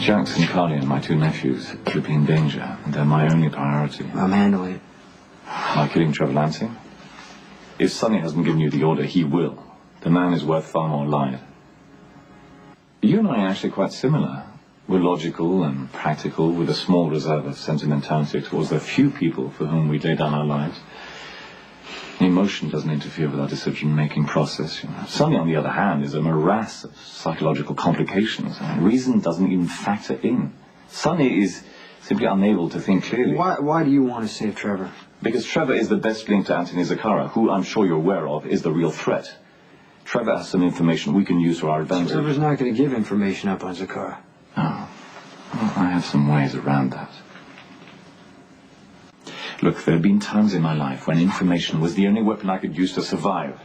Jackson, Carly, and my two nephews could be in danger, and they're my only priority. I'm handling it. Am I kidding, Trevor Lansing? If Sonny hasn't given you the order, he will. The man is worth far more alive. You and I are actually quite similar. We're logical and practical, with a small reserve of sentimentality towards the few people for whom we lay down our lives. Emotion doesn't interfere with our decision-making process. Sonny, on the other hand, is a morass of psychological complications. Reason doesn't even factor in. Sonny is simply unable to think clearly. Why do you want to save Trevor? Because Trevor is the best link to Anthony Zacchara, who I'm sure you're aware of is the real threat. Trevor has some information we can use to our advantage. Trevor's not going to give information up on Zacchara. Oh. Well, I have some ways around that. Look, there have been times in my life when information was the only weapon I could use to survive.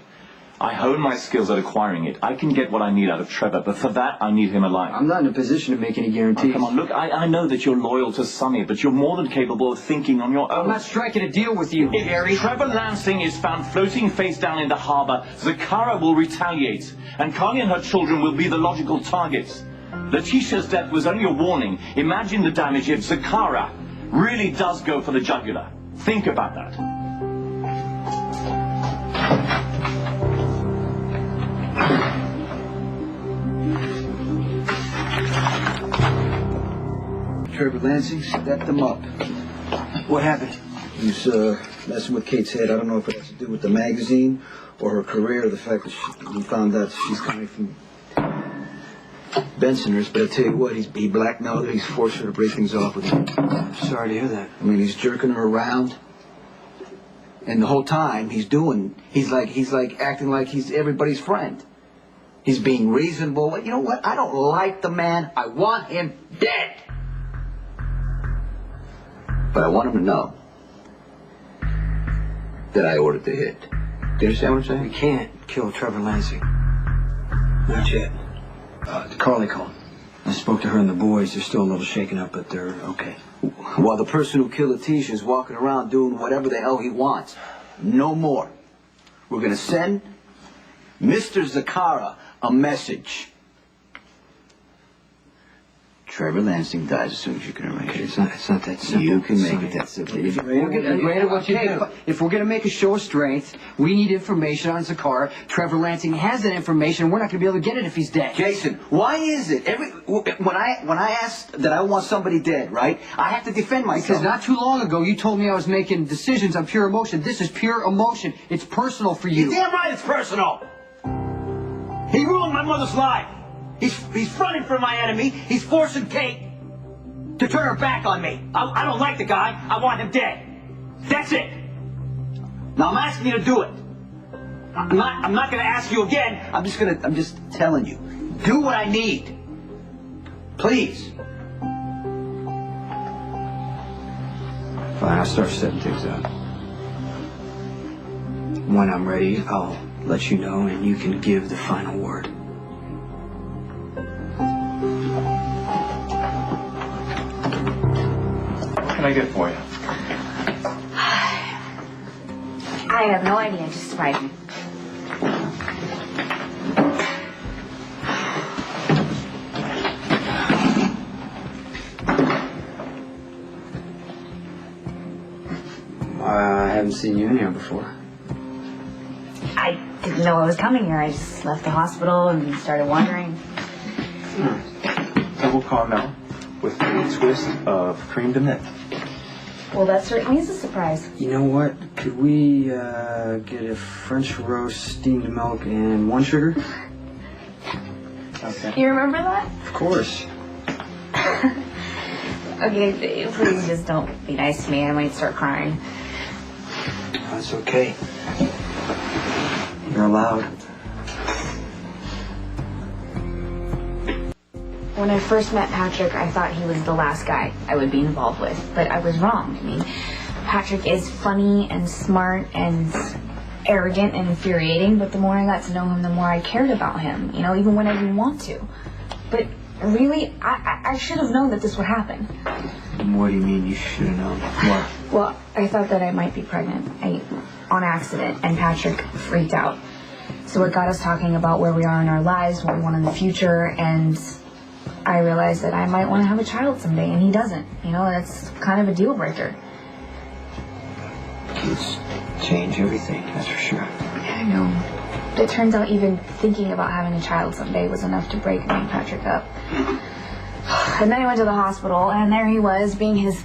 I hone my skills at acquiring it. I can get what I need out of Trevor, but for that, I need him alive. I'm not in a position to make any guarantees. Oh, come on, look, I know that you're loyal to Sonny, but you're more than capable of thinking on your own. I'm not striking a deal with you, Gary. If Trevor Lansing is found floating face down in the harbor, Zacchara will retaliate, and Carly and her children will be the logical targets. Letitia's death was only a warning. Imagine the damage if Zacchara really does go for the jugular. Think about that. Trevor Lansing stepped him up. What happened? He's messing with Kate's head. I don't know if it has to do with the magazine or her career, the fact that we found out she's coming from Bensoners, but I tell you what, he blackmailed her. He's forced her to break things off with him. I'm sorry to hear that. I mean, he's jerking her around, and the whole time he's like acting like he's everybody's friend. He's being reasonable. You know what? I don't like the man. I want him dead. But I want him to know that I ordered the hit. Do you understand what I'm saying? We can't kill Trevor Lansing. Not yet. Carly called. I spoke to her and the boys. They're still a little shaken up, but they're okay. While the person who killed Letitia is walking around doing whatever the hell he wants. No more. We're going to send Mr. Zacchara a message. Trevor Lansing dies as soon as you can arrange it. It's not that simple. You can make it that simple. If we're going to make a show of strength, we need information on Zacchara. Trevor Lansing has that information, and we're not going to be able to get it if he's dead. Jason, why is it when I ask that I want somebody dead, right? I have to defend myself. Because not too long ago, you told me I was making decisions on pure emotion. This is pure emotion. It's personal for you. You're damn right it's personal. He ruined my mother's life. He's fronting for my enemy. He's forcing Kate to turn her back on me. I don't like the guy. I want him dead. That's it. Now I'm asking you to do it. I'm not going to ask you again. I'm just telling you. Do what I need. Please. Fine, I'll start setting things up. When I'm ready, I'll let you know, and you can give the final word. What can I get for you? I have no idea. Just surprised me. I haven't seen you in here before. I didn't know I was coming here. I just left the hospital and started wondering. Double caramel with a twist of creme de menthe. Well, that certainly is a surprise. You know what? Could we get a French roast, steamed milk, and 1 sugar? Okay. You remember that? Of course. Okay, please just don't be nice to me. I might start crying. That's okay. You're allowed. When I first met Patrick, I thought he was the last guy I would be involved with, but I was wrong. I mean, Patrick is funny and smart and arrogant and infuriating, but the more I got to know him, the more I cared about him, you know, even when I didn't want to. But really, I should have known that this would happen. What do you mean you should have known? What? Well, I thought that I might be pregnant on accident, and Patrick freaked out. So it got us talking about where we are in our lives, what we want in the future, and I realized that I might want to have a child someday, and he doesn't. You know, that's kind of a deal breaker. Kids change everything, that's for sure. I know. It turns out even thinking about having a child someday was enough to break me and Patrick up. And then I went to the hospital, and there he was, being his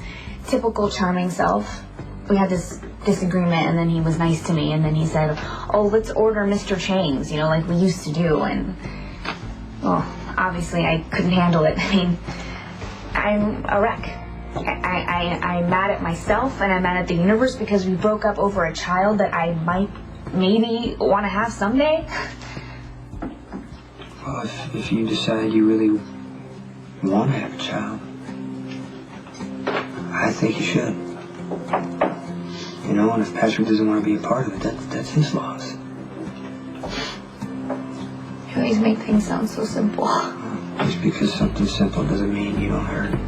typical charming self. We had this disagreement, and then he was nice to me, and then he said, oh, let's order Mr. Chang's, you know, like we used to do. And, well, obviously I couldn't handle it. I mean, I'm a wreck. I'm mad at myself, and I'm mad at the universe because we broke up over a child that I might maybe want to have someday. Well, if you decide you really want to have a child, I think you should. You know, and if Patrick doesn't want to be a part of it, that's his loss. You always make things sound so simple. Just because something's simple doesn't mean you don't hurt.